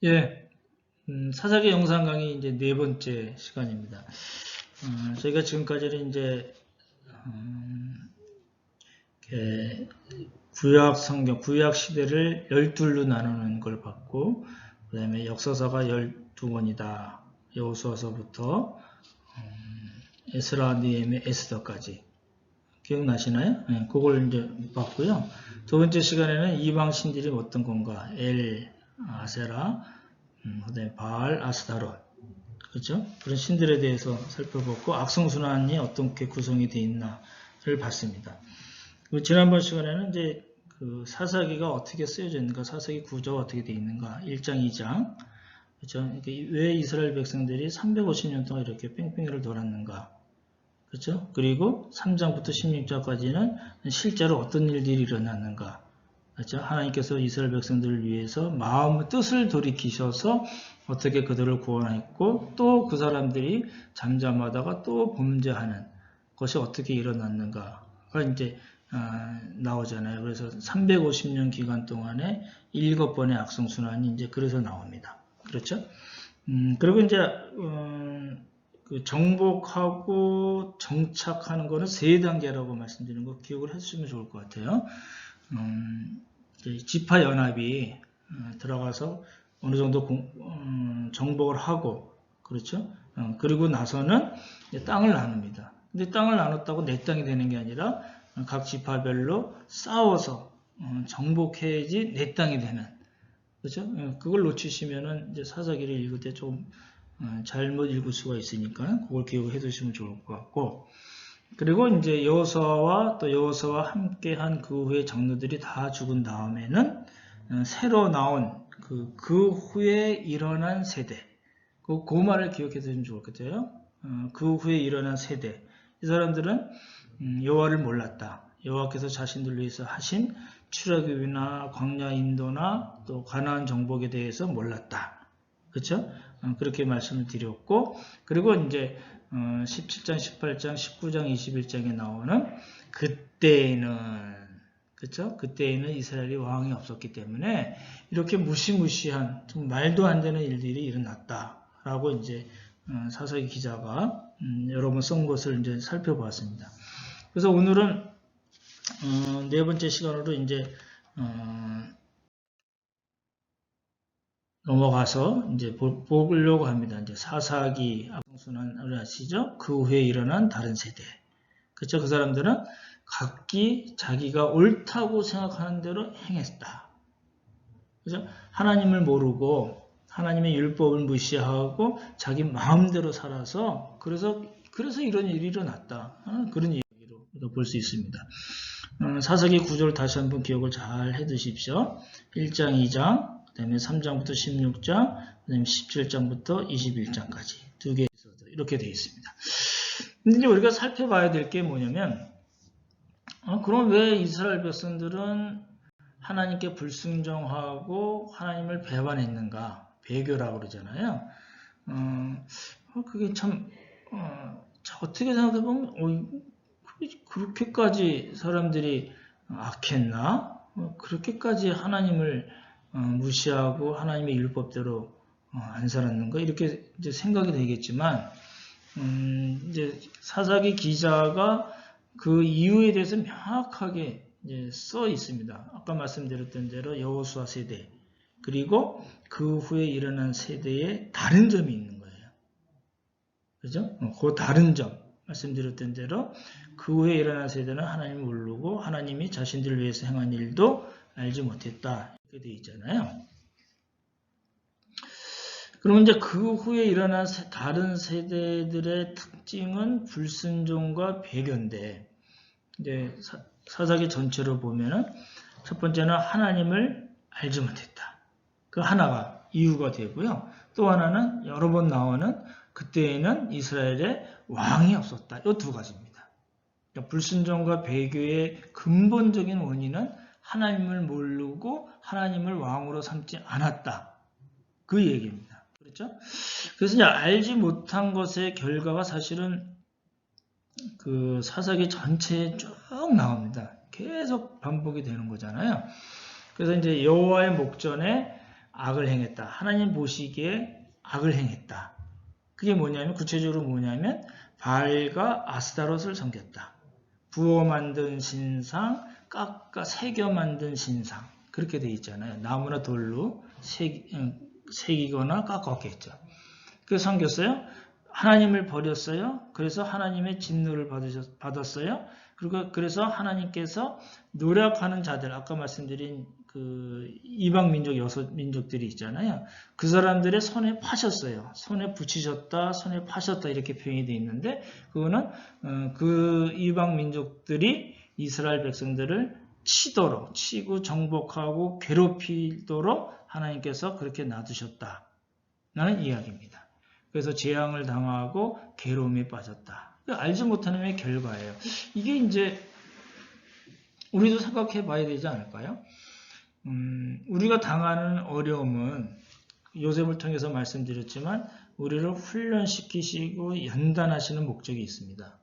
예, 사사기 영상 강의 이제 네 번째 시간입니다. 저희가 지금까지는 이제 이렇게 구약 성경, 구약 시대를 12로 나누는 걸 봤고, 그 다음에 역사서가 12권이다. 여호수아서부터 에스라, 느헤미야, 에스더까지. 기억나시나요? 네, 그걸 이제 봤고요. 두 번째 시간에는 이방 신들이 어떤 건가? 엘, 아세라, 그다음에 바알, 아스타롯. 그렇죠? 그런 신들에 대해서 살펴봤고 악성순환이 어떻게 구성이 되어 있나를 봤습니다. 지난번 시간에는 이제 그 사사기가 어떻게 쓰여져 있는가, 사사기 구조가 어떻게 되어 있는가, 1장, 2장, 그렇죠? 왜 이스라엘 백성들이 350년 동안 이렇게 뺑뺑이를 돌았는가, 그렇죠? 그리고 3장부터 16장까지는 실제로 어떤 일들이 일어났는가, 그렇죠? 하나님께서 이스라엘 백성들을 위해서 마음의 뜻을 돌이키셔서 어떻게 그들을 구원했고 또 그 사람들이 잠잠하다가 또 범죄하는 것이 어떻게 일어났는가가 이제 나오잖아요. 그래서 350년 기간 동안에 7번의 악성순환이 이제 그래서 나옵니다. 그렇죠? 그리고 이제 그 정복하고 정착하는 거는 세 단계라고 말씀드리는 거 기억을 해주시면 좋을 것 같아요. 지파 연합이 들어가서 어느 정도 정복을 하고, 그렇죠? 그리고 나서는 땅을 나눕니다. 근데 땅을 나눴다고 내 땅이 되는 게 아니라 각 지파별로 싸워서 정복해야지 내 땅이 되는, 그렇죠? 그걸 놓치시면은 이제 사사기를 읽을 때 좀 잘못 읽을 수가 있으니까 그걸 기억해 두시면 좋을 것 같고, 그리고 이제 여호수아와 또 여호수아와 함께한 그 후에 장로들이 다 죽은 다음에는 새로 나온 그 후에 일어난 세대, 그 말을 기억해 두시면 좋을 것 같아요. 그 후에 일어난 세대, 이 사람들은 여호와를 몰랐다. 여호와께서 자신들 위해서 하신 출애굽이나 광야 인도나 또 가나안 정복에 대해서 몰랐다. 그렇죠? 그렇게 말씀을 드렸고, 그리고 이제 17장, 18장, 19장, 21장에 나오는 그때에는, 그렇죠? 그때에는 이스라엘이 왕이 없었기 때문에 이렇게 무시무시한 좀 말도 안 되는 일들이 일어났다라고 이제 사사기 기자가 여러 번 쓴 것을 이제 살펴보았습니다. 그래서 오늘은 네 번째 시간으로 이제 넘어가서 이제 보려고 합니다. 이제 사사기 악순환을 아시죠? 그 후에 일어난 다른 세대. 그렇죠? 그 사람들은 각기 자기가 옳다고 생각하는 대로 행했다. 그죠? 하나님을 모르고 하나님의 율법을 무시하고 자기 마음대로 살아서 그래서 이런 일이 일어났다. 그런 얘기로 볼 수 있습니다. 사사기 구조를 다시 한번 기억을 잘 해두십시오. 1장, 2장, 그 다음에 3장부터 16장, 그 다음에 17장부터 21장까지 두 개 이렇게 되어 있습니다. 근데 이제 우리가 살펴봐야 될 게 뭐냐면, 그럼 왜 이스라엘 백성들은 하나님께 불순종하고 하나님을 배반했는가? 배교라고 그러잖아요. 그게 참, 어떻게 생각해보면, 그렇게까지 사람들이 악했나? 그렇게까지 하나님을 무시하고 하나님의 율법대로 안 살았는가? 이렇게 이제 생각이 되겠지만, 이제 사사기 기자가 그 이유에 대해서 명확하게 이제 써 있습니다. 아까 말씀드렸던 대로 여호수아 세대, 그리고 그 후에 일어난 세대에 다른 점이 있는 거예요. 그죠? 그 다른 점, 말씀드렸던 대로 그 후에 일어난 세대는 하나님을 모르고 하나님이 자신들을 위해서 행한 일도 알지 못했다. 이렇게 되어 있잖아요. 그러면 이제 그 후에 일어난 다른 세대들의 특징은 불순종과 배교인데, 이제 사사기 전체로 보면은 첫 번째는 하나님을 알지 못했다. 그 하나가 이유가 되고요. 또 하나는 여러 번 나오는 그때에는 이스라엘에 왕이 없었다. 이 두 가지입니다. 그러니까 불순종과 배교의 근본적인 원인은 하나님을 모르고 하나님을 왕으로 삼지 않았다. 그 얘기입니다. 그렇죠? 그래서 이제 알지 못한 것의 결과가 사실은 그 사사기 전체에 쭉 나옵니다. 계속 반복이 되는 거잖아요. 그래서 이제 여호와의 목전에 악을 행했다. 하나님 보시기에 악을 행했다. 그게 뭐냐면 구체적으로 뭐냐면 바알과 아스타롯을 섬겼다. 부어 만든 신상, 깎아 새겨 만든 신상. 그렇게 돼 있잖아요. 나무나 돌로 새기거나 깎았겠죠. 그래서 섬겼어요. 하나님을 버렸어요. 그래서 하나님의 진노를 받았어요. 그리고 그래서 하나님께서 노력하는 자들, 아까 말씀드린 그 이방 민족 6민족들이 있잖아요. 그 사람들의 손에 파셨어요. 손에 붙이셨다, 손에 파셨다 이렇게 표현이 되어 있는데 그거는 그 이방 민족들이 이스라엘 백성들을 치도록, 치고 정복하고 괴롭히도록 하나님께서 그렇게 놔두셨다라는 이야기입니다. 그래서 재앙을 당하고 괴로움에 빠졌다. 알지 못하는 결과예요. 이게 이제 우리도 생각해 봐야 되지 않을까요? 우리가 당하는 어려움은 요셉을 통해서 말씀드렸지만 우리를 훈련시키시고 연단하시는 목적이 있습니다.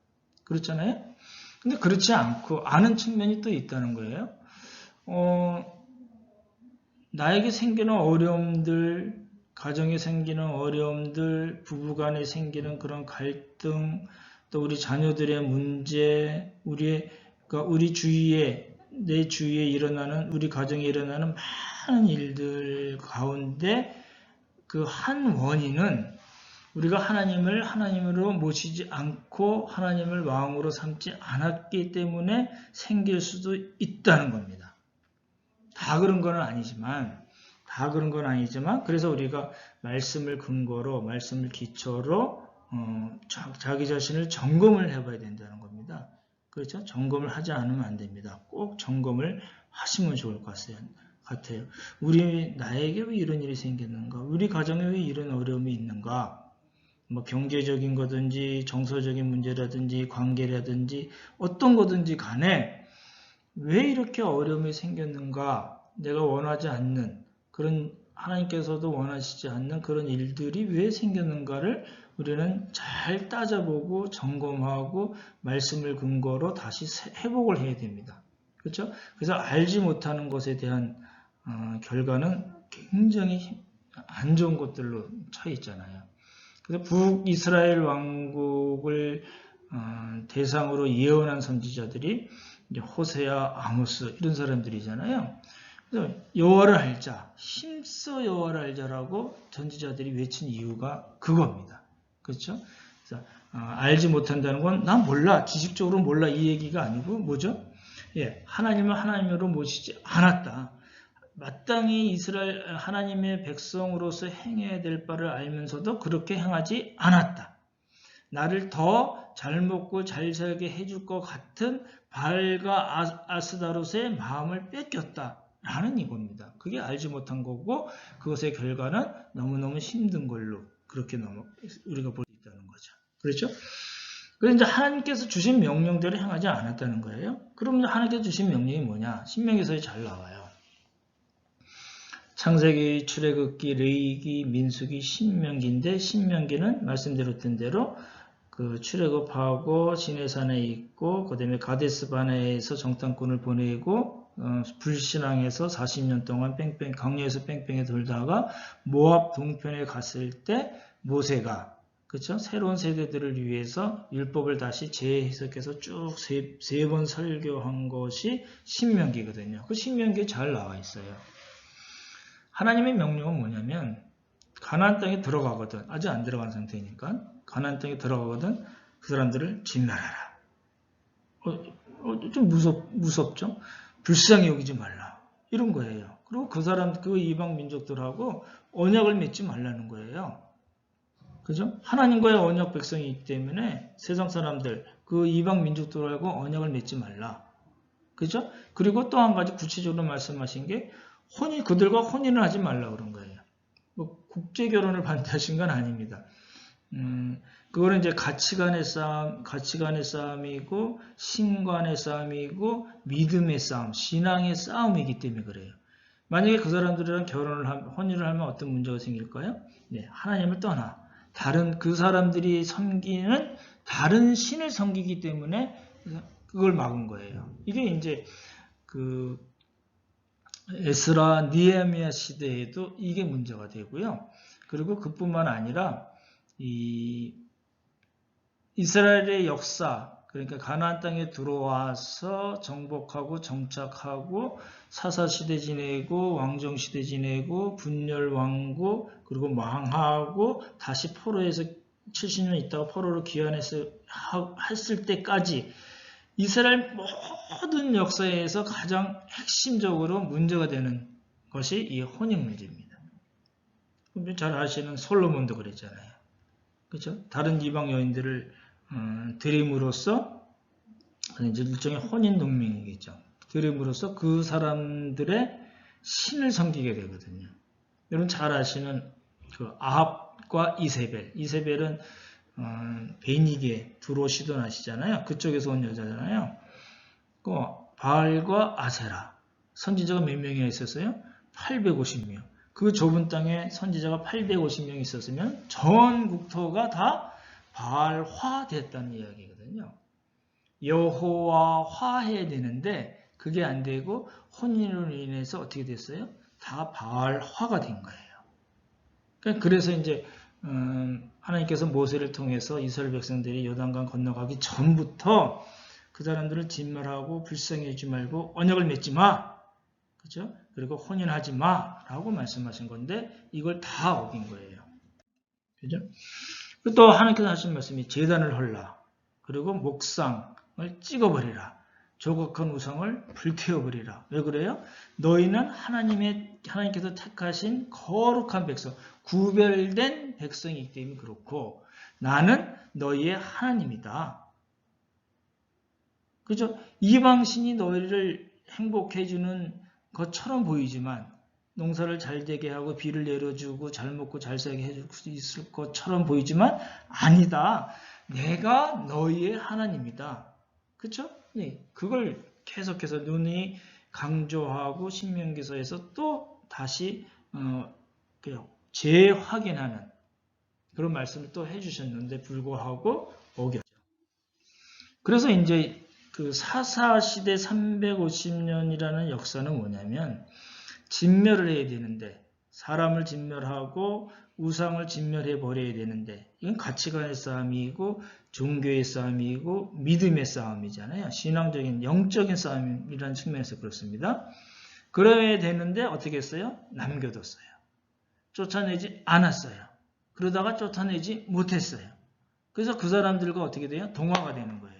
그렇잖아요? 근데 그렇지 않고 아는 측면이 또 있다는 거예요. 나에게 생기는 어려움들, 가정에 생기는 어려움들, 부부간에 생기는 그런 갈등, 또 우리 자녀들의 문제, 우리 주위에, 내 주위에 일어나는, 우리 가정에 일어나는 많은 일들 가운데 그 한 원인은 우리가 하나님을 하나님으로 모시지 않고 하나님을 왕으로 삼지 않았기 때문에 생길 수도 있다는 겁니다. 다 그런 건 아니지만 그래서 우리가 말씀을 근거로 말씀을 기초로 자기 자신을 점검을 해봐야 된다는 겁니다. 그렇죠? 점검을 하지 않으면 안 됩니다. 꼭 점검을 하시면 좋을 것 같아요. 나에게 왜 이런 일이 생겼는가? 우리 가정에 왜 이런 어려움이 있는가? 뭐 경제적인 거든지 정서적인 문제라든지 관계라든지 어떤 거든지 간에 왜 이렇게 어려움이 생겼는가? 내가 원하지 않는 그런 하나님께서도 원하시지 않는 그런 일들이 왜 생겼는가를 우리는 잘 따져보고 점검하고 말씀을 근거로 다시 회복을 해야 됩니다. 그렇죠? 그래서 알지 못하는 것에 대한 결과는 굉장히 안 좋은 것들로 차 있잖아요. 그래서 북이스라엘 왕국을 대상으로 예언한 선지자들이 이제 호세아, 아모스 이런 사람들이잖아요. 그래서 여호와를 알자, 힘써 여호와를 알자라고 선지자들이 외친 이유가 그겁니다. 그렇죠? 그래서 알지 못한다는 건 난 몰라, 지식적으로 몰라 이 얘기가 아니고 뭐죠? 하나님을 하나님으로 모시지 않았다. 마땅히 이스라엘 하나님의 백성으로서 행해야 될 바를 알면서도 그렇게 행하지 않았다. 나를 더 잘 먹고 잘 살게 해줄 것 같은 바알과 아스다롯의 마음을 뺏겼다. 라는 이겁니다. 그게 알지 못한 거고 그것의 결과는 너무너무 힘든 걸로 그렇게 우리가 볼 수 있다는 거죠. 그렇죠? 그래서 이제 하나님께서 주신 명령대로 행하지 않았다는 거예요. 그럼 하나님께서 주신 명령이 뭐냐? 신명기서에 잘 나와요. 창세기, 출애굽기, 레위기, 민수기, 신명기인데 신명기는 말씀드렸던 대로 그 출애굽하고 시내산에 있고 그다음에 가데스바네에서 정탐꾼을 보내고 불신앙해서 40년 동안 강야에서 뺑뺑이 돌다가 모압 동편에 갔을 때 모세가 그렇죠? 새로운 세대들을 위해서 율법을 다시 재해석해서 쭉 세 번 설교한 것이 신명기거든요. 그 신명기에 잘 나와 있어요. 하나님의 명령은 뭐냐면 가나안 땅에 들어가거든 아직 안 들어간 상태니까 가나안 땅에 들어가거든 그 사람들을 진멸하라. 좀 무섭죠? 불쌍히 여기지 말라. 이런 거예요. 그리고 그 이방 민족들하고 언약을 맺지 말라는 거예요. 그죠? 하나님과의 언약 백성이기 때문에 세상 사람들, 그 이방 민족들하고 언약을 맺지 말라. 그죠? 그리고 또 한 가지 구체적으로 말씀하신 게 그들과 혼인을 하지 말라 그런 거예요. 뭐 국제 결혼을 반대하신 건 아닙니다. 그거는 이제 가치관의 싸움이고 신관의 싸움이고 믿음의 싸움, 신앙의 싸움이기 때문에 그래요. 만약에 그 사람들이랑 혼인을 하면 어떤 문제가 생길까요? 네, 하나님을 떠나 그 사람들이 섬기는 다른 신을 섬기기 때문에 그걸 막은 거예요. 이게 이제 에스라, 니에미야 시대에도 이게 문제가 되고요. 그리고 그뿐만 아니라 이 이스라엘의 역사, 그러니까 가나안 땅에 들어와서 정복하고 정착하고 사사시대 지내고 왕정시대 지내고 분열왕국 그리고 망하고 다시 포로에서 70년 있다가 포로로 귀환해서 했을 때까지 이스라엘 모든 역사에서 가장 핵심적으로 문제가 되는 것이 이 혼인 문제입니다. 잘 아시는 솔로몬도 그랬잖아요. 그렇죠? 다른 이방 여인들을 드림으로써 이제 일종의 혼인 동맹이겠죠. 드림으로써 그 사람들의 신을 섬기게 되거든요. 여러분 잘 아시는 그 아합과 이세벨. 이세벨은 베니게 두로 시돈하시잖아요. 그쪽에서 온 여자잖아요. 그 바알과 아세라 선지자가 몇 명이나 있었어요? 850명. 그 좁은 땅에 선지자가 850명 있었으면 전 국토가 다 바알화 됐다는 이야기거든요. 여호와화 해야 되는데 그게 안 되고 혼인으로 인해서 어떻게 됐어요? 다 바알화가 된 거예요. 그래서 이제 하나님께서 모세를 통해서 이스라엘 백성들이 요단강 건너가기 전부터 그 사람들을 진멸하고 불쌍히 하지 말고 언약을 맺지 마. 그죠? 그리고 혼인하지 마라고 말씀하신 건데 이걸 다 어긴 거예요. 그죠? 또 하나님께서 하신 말씀이 제단을 헐라. 그리고 목상을 찍어버리라. 조각한 우상을 불태워버리라. 왜 그래요? 너희는 하나님께서 택하신 거룩한 백성, 구별된 백성이기 때문에 그렇고 나는 너희의 하나님이다. 그죠? 이방신이 너희를 행복해주는 것처럼 보이지만 농사를 잘 되게 하고 비를 내려주고 잘 먹고 잘 살게 해줄 수 있을 것처럼 보이지만 아니다. 내가 너희의 하나님이다. 그렇죠? 네, 그걸 계속해서 눈이 강조하고 신명기서에서 또 다시 재확인하는 그런 말씀을 또 해주셨는데 불구하고 어겼죠. 그래서 이제 그 사사시대 350년이라는 역사는 뭐냐면 진멸을 해야 되는데 사람을 진멸하고 우상을 진멸해 버려야 되는데 이건 가치관의 싸움이고 종교의 싸움이고 믿음의 싸움이잖아요. 신앙적인 영적인 싸움이라는 측면에서 그렇습니다. 그래야 되는데 어떻게 했어요? 남겨뒀어요. 쫓아내지 않았어요. 그러다가 쫓아내지 못했어요. 그래서 그 사람들과 어떻게 돼요? 동화가 되는 거예요.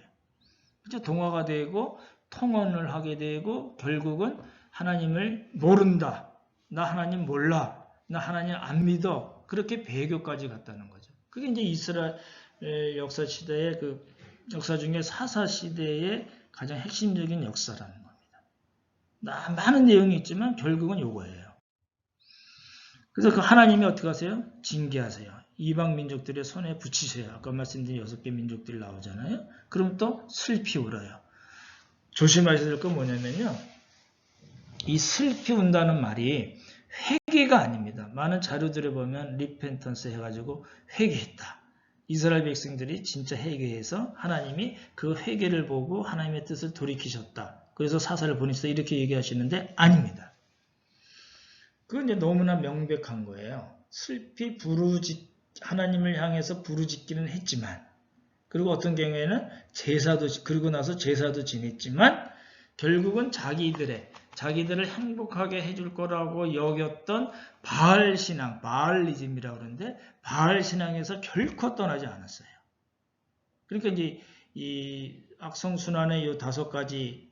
그렇죠? 동화가 되고 통언을 하게 되고 결국은 하나님을 모른다. 나 하나님 몰라. 나 하나님 안 믿어. 그렇게 배교까지 갔다는 거죠. 그게 이제 이스라엘 역사 시대의 그 역사 중에 사사 시대의 가장 핵심적인 역사라는 겁니다. 많은 내용이 있지만 결국은 요거예요. 그래서 그 하나님이 어떻게 하세요? 징계하세요. 이방 민족들의 손에 붙이세요. 아까 말씀드린 6개 민족들이 나오잖아요. 그럼 또 슬피 울어요. 조심하셔야 될 건 뭐냐면요. 이 슬피 운다는 말이 회개가 아닙니다. 많은 자료들을 보면 리펜턴스 해가지고 회개했다. 이스라엘 백성들이 진짜 회개해서 하나님이 그 회개를 보고 하나님의 뜻을 돌이키셨다. 그래서 사사를 보내서 이렇게 얘기하시는데 아닙니다. 그건 이제 너무나 명백한 거예요. 슬피 하나님을 향해서 부르짖기는 했지만 그리고 어떤 경우에는 그리고 나서 제사도 지냈지만 결국은 자기들을 행복하게 해줄 거라고 여겼던 바알 신앙, 바알리즘이라고 그러는데 바알 신앙에서 결코 떠나지 않았어요. 그러니까 이제 이 악성순환의 이 5가지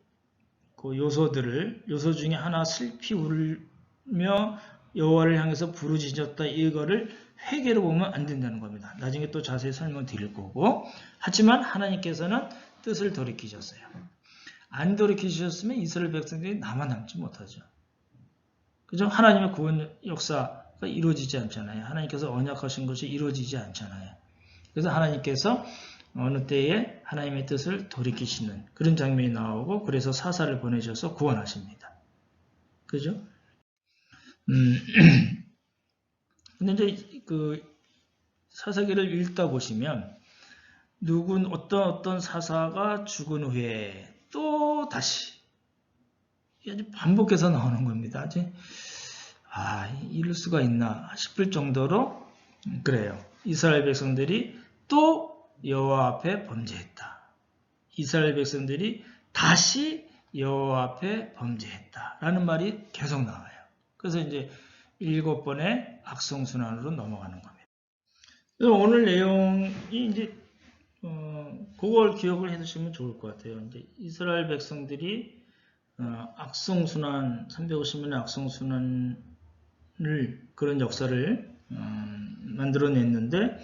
그 요소 중에 하나 슬피 울며 여호와를 향해서 부르짖었다 이거를 회개로 보면 안 된다는 겁니다. 나중에 또 자세히 설명드릴 거고 하지만 하나님께서는 뜻을 돌이키셨어요. 안 돌이키셨으면 이스라엘 백성들이 남지 못하죠. 그죠? 하나님의 구원 역사가 이루어지지 않잖아요. 하나님께서 언약하신 것이 이루어지지 않잖아요. 그래서 하나님께서 어느 때에 하나님의 뜻을 돌이키시는 그런 장면이 나오고 그래서 사사를 보내셔서 구원하십니다. 그죠? 근데 이제 그 사사기를 읽다 보시면 어떤 사사가 죽은 후에 또 다시 아주 반복해서 나오는 겁니다. 이럴 수가 있나 싶을 정도로 그래요. 이스라엘 백성들이 또 여호와 앞에 범죄했다. 이스라엘 백성들이 다시 여호와 앞에 범죄했다라는 말이 계속 나와요. 그래서 이제 7번의 악성순환으로 넘어가는 겁니다. 그래서 오늘 내용이 이제 그걸 기억을 해두시면 좋을 것 같아요. 이제 이스라엘 백성들이 악성순환 350년의 악성순환을 그런 역사를 만들어냈는데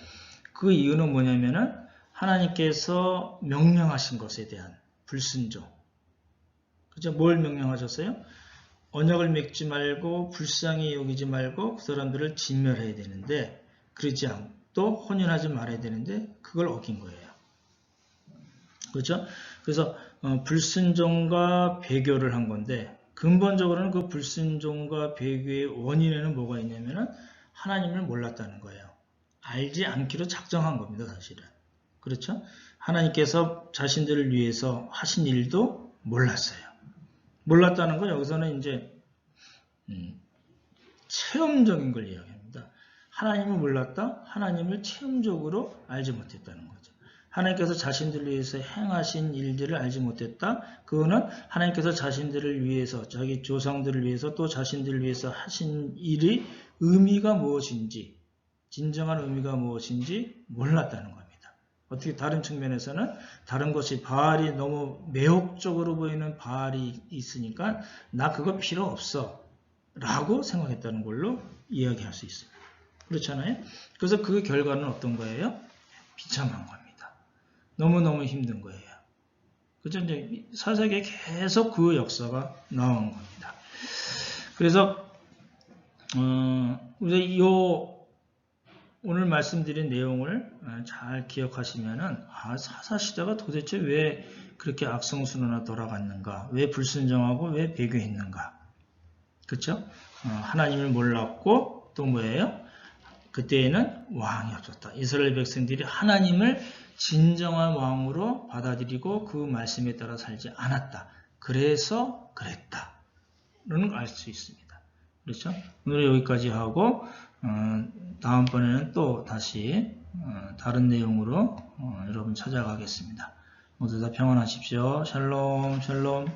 그 이유는 뭐냐면은 하나님께서 명령하신 것에 대한 불순종. 그죠? 뭘 명령하셨어요? 언약을 맺지 말고 불쌍히 여기지 말고 그 사람들을 진멸해야 되는데 그러지 않고 또 혼인하지 말아야 되는데 그걸 어긴 거예요. 그렇죠? 그래서 불순종과 배교를 한 건데 근본적으로는 그 불순종과 배교의 원인에는 뭐가 있냐면은 하나님을 몰랐다는 거예요. 알지 않기로 작정한 겁니다, 사실은. 그렇죠? 하나님께서 자신들을 위해서 하신 일도 몰랐어요. 몰랐다는 건 여기서는 이제 체험적인 걸 이야기합니다. 하나님을 몰랐다? 하나님을 체험적으로 알지 못했다는 거죠. 하나님께서 자신들을 위해서 행하신 일들을 알지 못했다? 그거는 하나님께서 자신들을 위해서, 자기 조상들을 위해서 또 자신들을 위해서 하신 일의 의미가 무엇인지, 진정한 의미가 무엇인지 몰랐다는 겁니다. 어떻게 다른 측면에서는 다른 것이 바알이 너무 매혹적으로 보이는 바알이 있으니까 나 그거 필요 없어 라고 생각했다는 걸로 이야기할 수 있습니다. 그렇잖아요? 그래서 그 결과는 어떤 거예요? 비참한 겁니다. 너무너무 힘든 거예요. 그죠? 이제 사사기에 계속 그 역사가 나온 겁니다. 그래서 오늘 말씀드린 내용을 잘 기억하시면은 사사시대가 도대체 왜 그렇게 악성순환으로 돌아갔는가? 왜 불순종하고 왜 배교했는가? 그렇죠? 하나님을 몰랐고 또 뭐예요? 그때에는 왕이 없었다. 이스라엘 백성들이 하나님을 진정한 왕으로 받아들이고 그 말씀에 따라 살지 않았다. 그래서 그랬다는 걸 알 수 있습니다. 그렇죠? 오늘 여기까지 하고 다음번에는 또 다시 다른 내용으로 여러분 찾아가겠습니다. 모두 다 평안하십시오. 샬롬 샬롬.